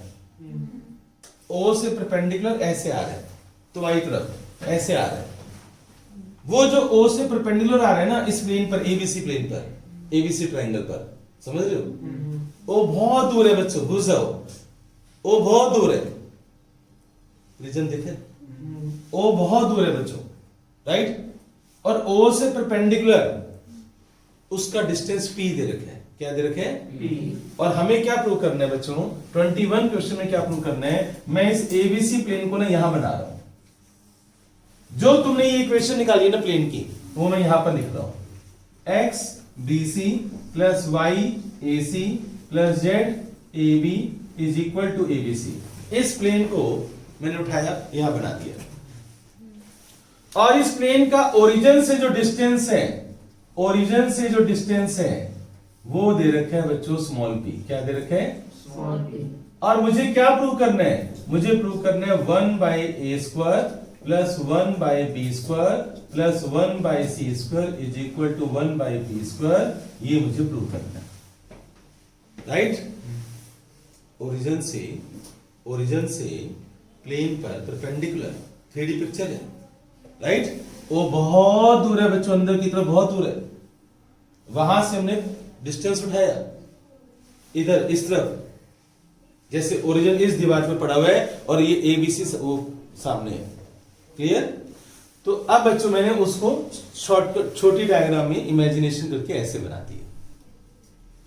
o से परपेंडिकुलर ऐसे आ रहा है, तो बाई तरफ ऐसे आ रहा है। वो जो o से परपेंडिकुलर आ रहा है ना इस प्लेन पर, abc प्लेन पर, abc ट्रायंगल पर, समझ रहे हो? ओ बहुत दूर है बच्चों, घुस जाओ, ओ बहुत दूर है, रीजन देखे, ओ बहुत दूर है बच्चों, राइट? और ओ से परपेंडिकुलर उसका डिस्टेंस p दे रखा है। क्या दे रखे है? p। और हमें क्या प्रूव करना है बच्चों? 21 क्वेश्चन में क्या प्रूव करना है? मैं इस abc प्लेन को ना यहां बना रहा हूं, जो तुमने ये इक्वेशन निकाली है ना प्लेन की, वो मैं यहां पर लिख रहा हूं। x bc plus y ac plus z ab is equal to abc। इस प्लेन को मैंने उठाया, यहां बना दिया, और इस प्लेन का ओरिजिन से जो डिस्टेंस है, ओरिजिन से जो डिस्टेंस है वो दे रखे है बच्चों स्मॉल p। क्या दे रखे है? Small p। और मुझे क्या प्रूव करना है? मुझे प्रूव करना है 1/a² plus 1/b² plus 1/c² is equal to 1/p²। ये मुझे प्रूव करना है, राइट? ओरिजिन से प्लेन पर परपेंडिकुलर 3D पिक्चर है, राइट? वो बहुत दूर है बच्चों, अंदर की तरफ बहुत दूर है, वहां से हमने डिस्टेंस उठाया इधर इस तरफ, जैसे ओरिजिन इस दीवार पे पड़ा हुआ है और ये ABC वो सामने है, क्लियर? तो अब बच्चों मैंने उसको शॉर्टकट छोटी डायग्राम में इमेजिनेशन करके ऐसे बना दिया।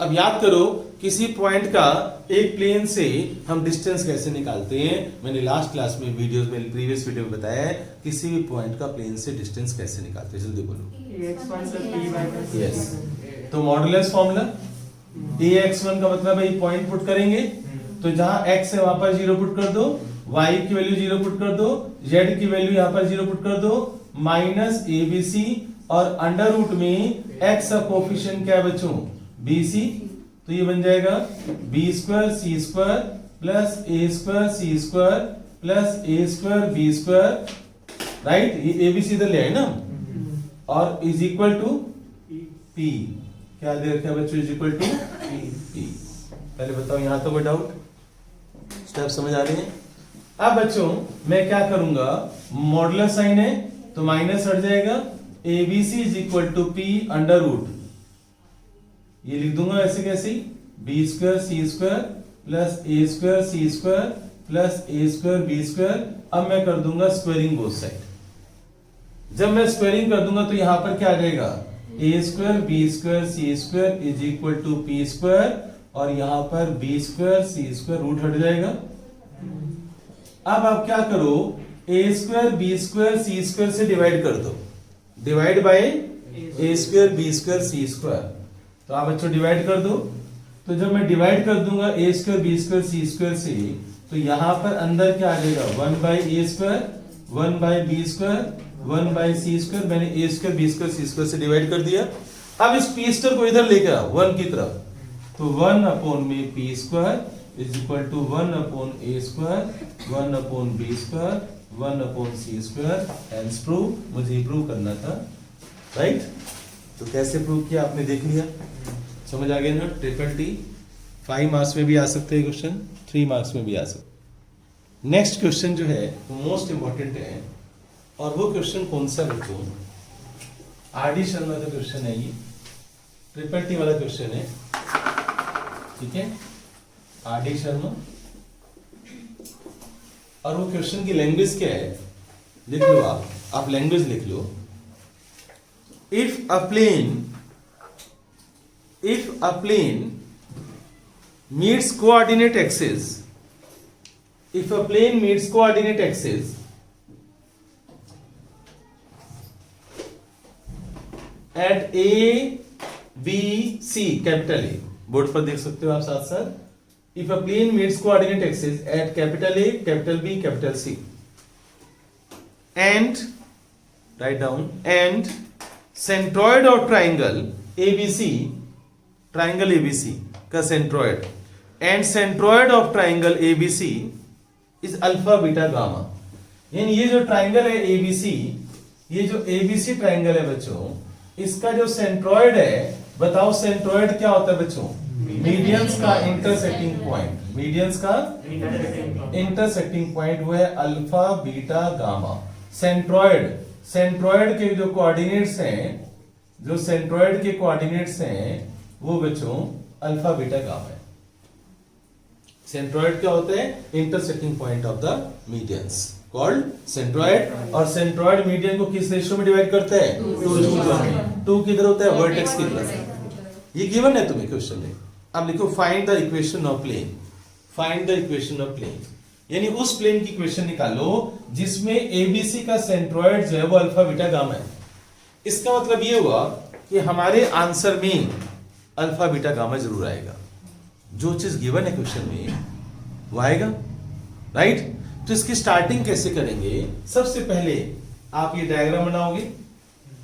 अब याद करो किसी पॉइंट का एक प्लेन से हम डिस्टेंस कैसे निकालते हैं। मैंने लास्ट क्लास में वीडियोस में प्रीवियस वीडियो में बताया है किसी भी पॉइंट का प्लेन से डिस्टेंस कैसे निकालते हैं, जल्दी बोलो। यस, तो मॉडुलस फॉर्मूला ax1 का मतलब है ये पॉइंट पुट करेंगे, तो जहां x है वहां पर 0 पुट कर दो, y की वैल्यू 0 पुट कर दो, z की वैल्यू यहां पर 0 पुट कर दो, माइनस abc और अंडर रूट में x का कोफिशिएंट क्या है बच्चों? bc, तो ये बन जाएगा b² c² plus a² c² plus a² b², right? ये abc इधर ले आए ना, और इज इक्वल टू p। क्या दे रखा है बच्चों? Is equal to p। पहले बताओ यहां तो कोई डाउट? स्टेप समझ आ रहे हैं? अब बच्चों मैं क्या करूंगा, मॉडुलस साइन है तो माइनस हट जाएगा, abc is equal to p under root, ये लिख दूंगा ऐसे कैसे, b² c² plus a² c² plus a² b²। अब मैं कर दूंगा स्क्वायरिंग बोथ साइड। जब मैं स्क्वायरिंग कर दूंगा तो यहां पर क्या आ जाएगा, a² b² c² is equal to p², और यहां पर b² c² रूट हट जाएगा। अब आप क्या करो, a² b² c² से डिवाइड कर दो, divide by a² b² c²। तो आप बच्चों डिवाइड कर दो, तो जब मैं डिवाइड कर दूंगा a² b² c² से, तो यहां पर अंदर क्या आ जाएगा, 1/a², 1/b², 1/c²। मैंने a² b² c² से डिवाइड कर दिया। अब इस p² को इधर लेकर आओ 1 की तरफ, तो 1/p² is equal to 1/a², 1/b², 1/c²। Hence prove, मुझे प्रूव करना था, राइट? तो कैसे प्रूव किया आपने देख लिया, समझ आ गया ना? T 5 मार्क्स में भी आ सकते हैं क्वेश्चन, 3 मार्क्स में भी आ सकते। नेक्स्ट क्वेश्चन जो है वो मोस्ट इंपॉर्टेंट है, और वो क्वेश्चन कौन सा बच्चों? RD शर्मा का क्वेश्चन है, ये T वाला क्वेश्चन है, ठीक है? RD शर्मा, और वो क्वेश्चन की लैंग्वेज क्या है लिख लो आप लैंग्वेज लिख लो। If a plane meets coordinate axis, if a plane meets coordinate axis at A, B, C, capital A, board पर देख सकते हो आप साथ साथ। If a plane meets coordinate axis at capital A, capital B, capital C, and write down, and centroid of triangle ABC, triangle ABC का centroid, and centroid of triangle ABC is alpha beta gamma. यानी ये जो triangle है ABC, ये जो ABC triangle है बच्चों, इसका जो सेंट्रॉयड है, बताओ सेंट्रॉयड क्या होता है बच्चों? मीडियंस का इंटरसेक्टिंग पॉइंट, मीडियंस का इंटरसेक्टिंग पॉइंट वो है अल्फा बीटा गामा। सेंट्रॉयड के जो कोऑर्डिनेट्स हैं, जो सेंट्रॉयड के कोऑर्डिनेट्स हैं वो बच्चों अल्फा बीटा गामा है। सेंट्रॉयड क्या होता है? Intersecting point of the medians called centroid. और सेंट्रॉयड मीडियन को किस रेशियो में डिवाइड करता है? 2:1। 2 किधर होता है? वर्टेक्स की तरफ। ये गिवन है तुम्हें क्वेश्चन में। अब लिखो find the equation of plane, find the equation of plane, यानी उस प्लेन की इक्वेशन निकालो जिसमें ABC का सेंट्रॉयड जो है वो अल्फा बीटा गामा है। इसका मतलब ये हुआ कि हमारे आंसर में अल्फा बीटा गामा जरूर आएगा। जो चीज गिवन है क्वेश्चन में वो आएगा, राइट। तो इसकी स्टार्टिंग कैसे करेंगे? सबसे पहले आप ये डायग्राम बनाओगे,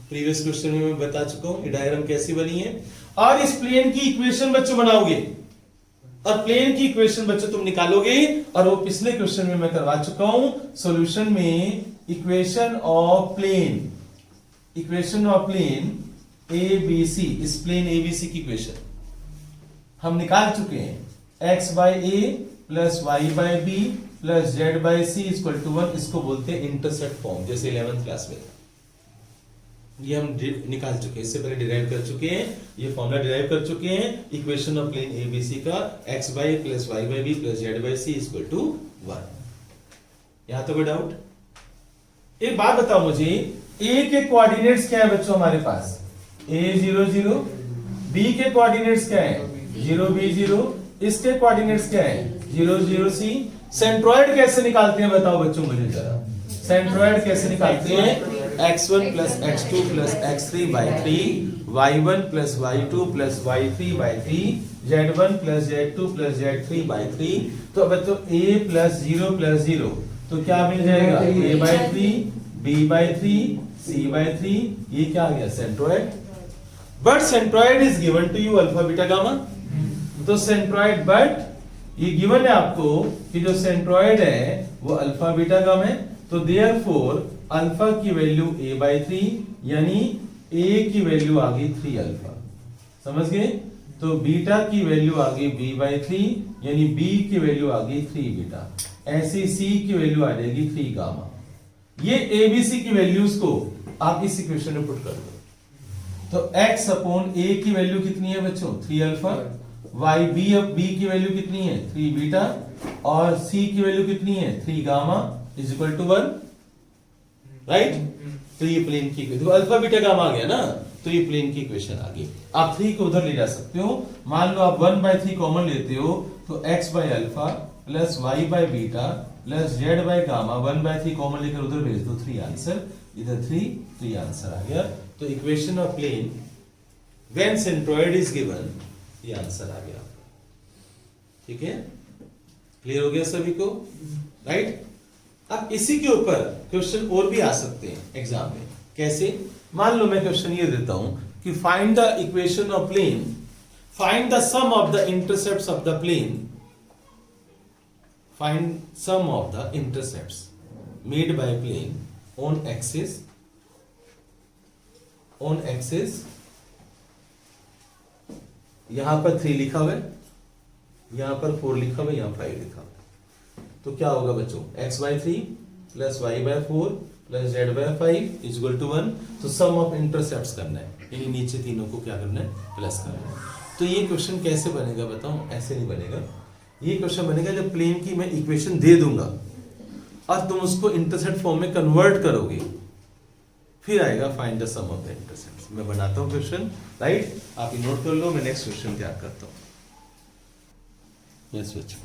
प्रीवियस क्वेश्चन में मैं बता चुका हूं ये डायग्राम कैसी बनी है, और इस प्लेन की इक्वेशन बच्चों बनाओगे, और प्लेन की इक्वेशन बच्चों तुम निकालोगे, और वो पिछले क्वेश्चन में मैं करवा चुका हूं सॉल्यूशन में इक्वेशन ऑफ प्लेन ABC, इस प्लेन ABC की इक्वेशन हम निकाल चुके हैं, x by a plus y by b plus z by c equal to 1, इसको बोलते हैं इंटरसेप्ट फॉर्म, जैसे 11th क्लास में ये हम निकाल चुके हैं, इससे पहले डिराइव कर चुके हैं, ये फॉर्मूला डिराइव कर चुके हैं इक्वेशन ऑफ प्लेन ABC का, x by a plus y by b plus z by c equal to 1। यहां तो कोई डाउट? एक बात बताओ मुझे, a के कोऑर्डिनेट्स क्या है बच्चों हमारे पास? a 0 0, b के कोऑर्डिनेट्स क्या है? 0 b 0, इसके कोऑर्डिनेट्स क्या है? 0 0 c। सेंट्रोइड कैसे निकालते हैं बताओ बच्चों मुझे जरा, सेंट्रोइड कैसे निकालते हैं? x1 plus x2 plus x3 by 3, y1 plus y2 plus y3 by 3, z1 plus z2 plus z3 by 3। तो अब बच्चों a प्लस 0 प्लस 0 तो क्या मिल जाएगा? a by 3, b by 3, c by 3, ये क्या आ गया? Centroid. But centroid is given to you alpha beta gamma, तो सेंट्रोइड बट ये गिवन है आपको कि जो सेंट्रोइड है वो अल्फा बीटा गामा है, तो देयरफॉर अल्फा की वैल्यू a बाई 3, यानी a की वैल्यू आ गई 3 अल्फा, समझ गए? तो बीटा की वैल्यू आ गई b बाई 3, यानी b की वैल्यू आ गई 3 बीटा, ऐसी c की वैल्यू आ जाएगी 3 गामा। ये ABC की वैल्यूज को आप इस इक्वेशन में पुट कर दो, तो x अपॉन a की वैल्यू कितनी है बच्चों? 3 अल्फा, y b की वैल्यू कितनी है? 3 बीटा, और c की वैल्यू कितनी है? 3 gamma is equal to 1, right. तो ये प्लेन की देखो अल्फा बीटा गामा आ गया ना, तो ये प्लेन की इक्वेशन आ गई। आप 3 को उधर ले जा सकते हो, मान लो आप 1 बाय 3 कॉमन लेते हो, तो x by alpha plus y by beta plus z by gamma, 1 by 3 common लेकर उधर भेज दो, 3 आंसर, इधर 3, तो ये आंसर आ गया। तो equation of plane when centroid is given, ये आंसर आ गया आपका, ठीक है? क्लियर हो गया सभी को, राइट। अब इसी के ऊपर क्वेश्चन और भी आ सकते हैं एग्जाम में, कैसे? मान लो मैं क्वेश्चन ये देता हूं कि find the equation of plane, find the sum of the intercepts of the plane, find sum of the intercepts made by plane on axis, यहां पर 3 लिखा हुआ है, यहां पर 4 लिखा हुआ है, यहां 5 लिखा हुआ है, तो क्या होगा बच्चों? x by 3 plus y by 4 plus z by 5 is equal to 1। तो सम ऑफ इंटरसेप्ट्स करना है, यानी नीचे तीनों को क्या करना है? प्लस करना है। तो ये क्वेश्चन कैसे बनेगा बताओ? ऐसे नहीं बनेगा, ये क्वेश्चन बनेगा जब प्लेन की मैं इक्वेशन दे दूंगा और तुम उसको इंटरसेप्ट फॉर्म में कन्वर्ट करोगे, फिर आएगा find the sum of the intercepts. मैं बनाता हूं क्वेश्चन, राइट, आप ये नोट कर लो, मैं नेक्स्ट क्वेश्चन तैयार करता हूं। यस बच्चों,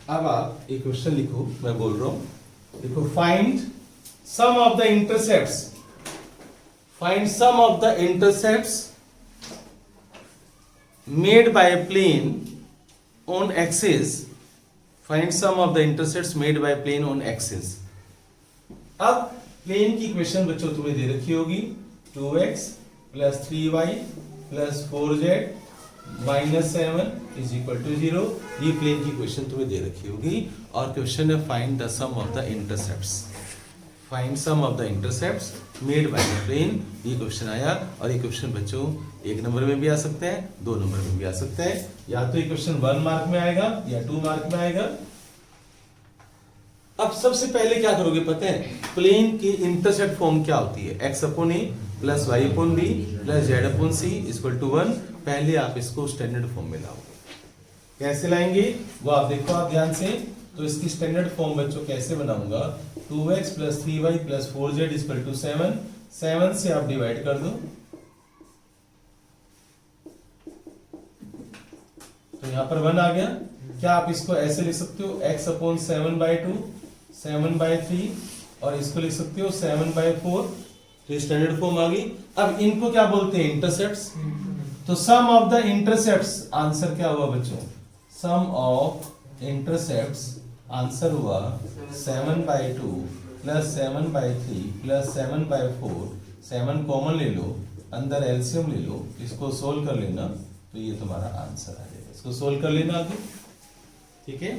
अब आप एक क्वेश्चन लिखो, मैं बोल रहा हूं, देखो, find sum of the intercepts, find sum of the intercepts made by plane on axis, find sum of the intercepts made by plane on axis. अब प्लेन की इक्वेशन बच्चों तुम्हें दे रखी होगी, 2x plus 3y plus 4z minus 7 is equal to 0, ये plane की equation तुम्हें दे रखी होगी, और क्वेश्चन है find the sum of the intercepts, find sum of the intercepts made by the plane, ये क्वेश्चन आया। और ये क्वेश्चन बच्चों 1 नंबर में भी आ सकता है, 2 नंबर में भी आ सकता है, या तो ये क्वेश्चन 1 मार्क में आएगा या 2 मार्क में आएगा। अब सबसे पहले क्या करोगे पता है? प्लेन की इंटरसेप्ट फॉर्म क्या होती है? x upon a plus y upon b plus z upon c equal to 1। पहले आप इसको स्टैंडर्ड फॉर्म में लाओगे, कैसे लाएंगे वो आप देखो, आप ध्यान से। तो इसकी स्टैंडर्ड फॉर्म बच्चों कैसे बनाऊंगा? 2x plus 3y plus 4z equal to 7, 7 से आप डिवाइड कर दो, तो यहां पर 1 आ गया। क्या आप इसको ऐसे लिख सकते हो? x अपॉन 7/2, 7/3, और इसको लिख सकते हो 7/4, तो स्टैंडर्ड फॉर्म आ गई। अब इनको क्या बोलते हैं? इंटरसेप्ट्स। तो सम ऑफ द इंटरसेप्ट्स, आंसर क्या हुआ बच्चों? सम ऑफ इंटरसेप्ट्स आंसर हुआ 7/2 प्लस 7/3 प्लस 7/4। 7 कॉमन ले लो, अंदर एलसीएम ले लो, इसको सोल्व कर लेना तो ये तुम्हारा आंसर आ जाएगा। इसको सोल्व कर लेना आगे, ठीक है।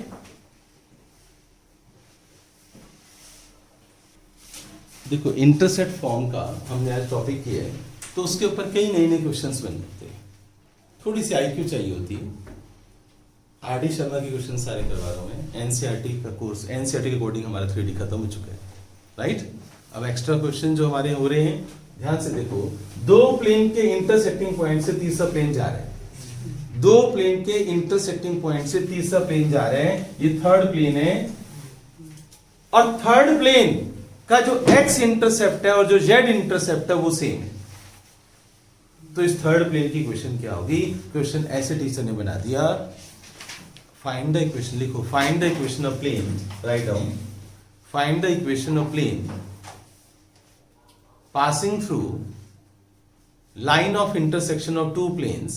देखो इंटरसेप्ट फॉर्म का हमने आज टॉपिक किया है, तो उसके ऊपर कई नए नए क्वेश्चंस बन जाते हैं। थोड़ी सी आईक्यू चाहिए होती है। आर डी शर्मा के क्वेश्चन सारे करवा रहा हूं मैं। एनसीईआरटी का कोर्स, एनसीईआरटी के अकॉर्डिंग हमारा 3D खत्म हो चुका है, राइट। अब एक्स्ट्रा क्वेश्चन जो हमारे हो रहे हैं, ध्यान से देखो। दो प्लेन के इंटरसेक्टिंग पॉइंट से तीसरा प्लेन जा रहा है। दो प्लेन के इंटरसेक्टिंग पॉइंट से तीसरा प्लेन जा रहे हैं, ये थर्ड प्लेन है। और थर्ड प्लेन का जो एक्स इंटरसेप्ट है और जो जेड इंटरसेप्ट है वो सेम है। तो इस थर्ड प्लेन की इक्वेशन क्या होगी? क्वेश्चन ऐसे टीचर ने बना दिया, फाइंड द इक्वेशन, लिखो find the equation of plane, write down, find the equation of plane passing through line of intersection of two planes,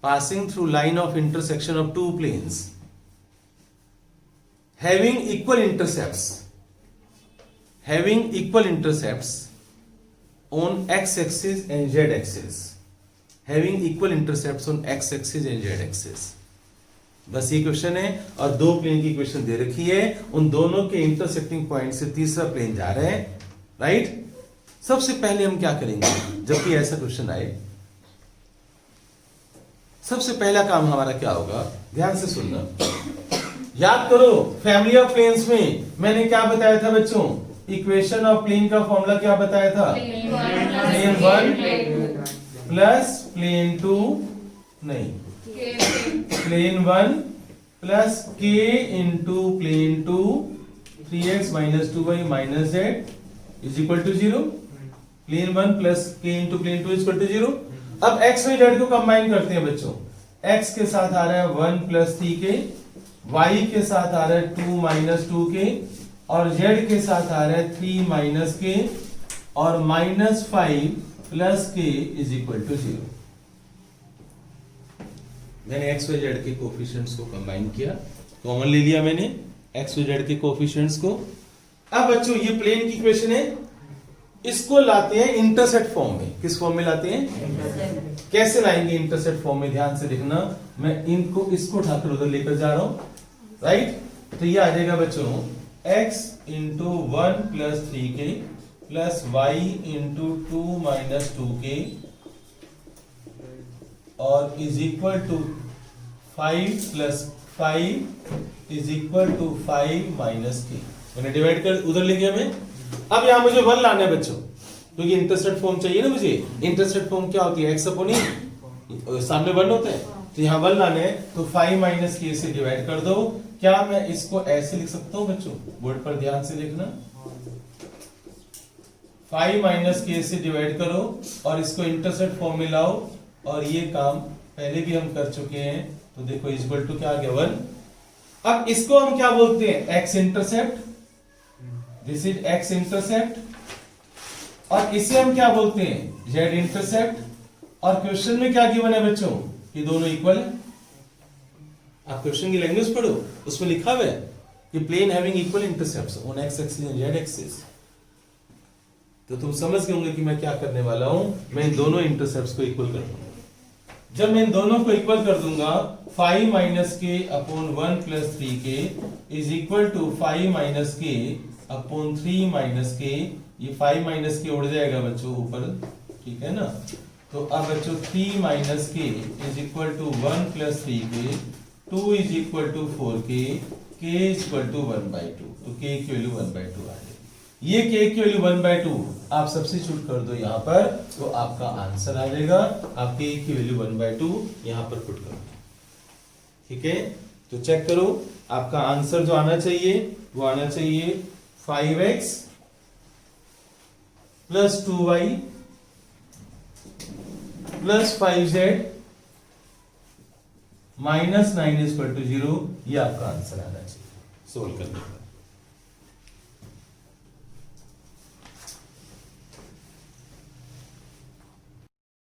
passing through line of intersection of two planes having equal intercepts on x axis and z axis, having equal intercepts on x axis and z axis। बस ये question है और दो plane की equation दे रखी है, उन दोनों के इंटरसेक्टिंग पॉइंट से तीसरा प्लेन जा रहे हैं, राइट। सबसे पहले हम क्या करेंगे जब भी ऐसा क्वेश्चन आए, सबसे पहला काम हमारा क्या होगा, ध्यान से सुनना। याद करो फैमिली ऑफ प्लेन्स में मैंने क्या बताया था बच्चों? इक्वेशन ऑफ प्लेन का फॉर्मूला क्या बताया था? प्लेन 1 प्लस प्लेन 2, नहीं, plane 1 plus k into plane 2 3x minus 2y minus z is equal to 0। Plane 1 plus k into plane 2 is equal to 0। अब x y z को combine करते हैं बच्चों। x के साथ आ रहा है 1 प्लस 3k, y के साथ आ रहा है 2 माइनस 2k, और z के साथ आ रहा है 3 माइनस k, और minus 5 plus k is equal to 0। मैंने x y z के कोफिशिएंट्स को कंबाइन किया, कॉमन ले लिया मैंने x y z के कोफिशिएंट्स को। अब बच्चों ये प्लेन की इक्वेशन है, इसको लाते हैं इंटरसेप्ट फॉर्म में। किस फॉर्म में लाते हैं? कैसे लाएंगे इंटरसेप्ट फॉर्म में? ध्यान से देखना, मैं इनको इसको उठाकर उधर लेकर जा रहा हूं, राइट। तो ये आ जाएगा बच्चों x into 1 plus 3k plus y into 2 minus 2k और is equal to 5 plus 5 is equal to 5 minus k। मैंने डिवाइड कर उधर ले गया मैं। अब यहां मुझे 1 लाना है बच्चों, क्योंकि इंटरसेप्ट फॉर्म चाहिए ना मुझे। इंटरसेप्ट फॉर्म क्या होती है? x अपॉन e, सामने 1 होता है, तो यहां 1 लाने हैं, तो 5 माइनस k से डिवाइड कर दो। क्या मैं इसको ऐसे लिख सकता हूं बच्चों? बोर्ड पर ध्यान से देखना, 5 माइनस k से डिवाइड करो और इसको इंटरसेप्ट फॉर्म में लाओ, और ये काम पहले भी हम कर चुके हैं। तो देखो इक्वल टू क्या आ गया? 1। अब इसको हम क्या बोलते हैं? x intercept, this is x intercept, और इसे हम क्या बोलते हैं? z intercept. और क्वेश्चन में क्या गिवन है बच्चों? ये दोनों इक्वल है। आप क्वेश्चन की लैंग्वेज पढ़ो, उसमें लिखा हुआ है कि plane having equal intercepts on x axis and z axis. तो तुम समझ गए होंगे कि मैं क्या करने वाला हूं। मैं इन दोनों इंटरसेप्ट्स को इक्वल कर दूंगा। जब मैं इन दोनों को इक्वल कर दूंगा, 5 minus k upon 1 plus 3k is equal to 5 minus k upon 3 minus k। ये 5 माइनस k उड़ जाएगा बच्चों ऊपर, ठीक है ना। तो अब बच्चों 3 minus k is equal to 1 plus 3k, 2 is equal to 4k, k is equal to 1/2। तो k की वैल्यू 1/2 आ जाएगी। ये k की वैल्यू 1/2 आप सब्स्टिट्यूट कर दो यहाँ पर, तो आपका आंसर आ जाएगा। आप k की वैल्यू 1/2 यहाँ पर पुट करो, ठीक है। तो चेक करो, आपका आंसर जो आना चाहिए वो आना चाहिए 5x plus 2y plus 5z minus 9 is equal to 0। ये आपका आंसर आना चाहिए सोल्व करने का।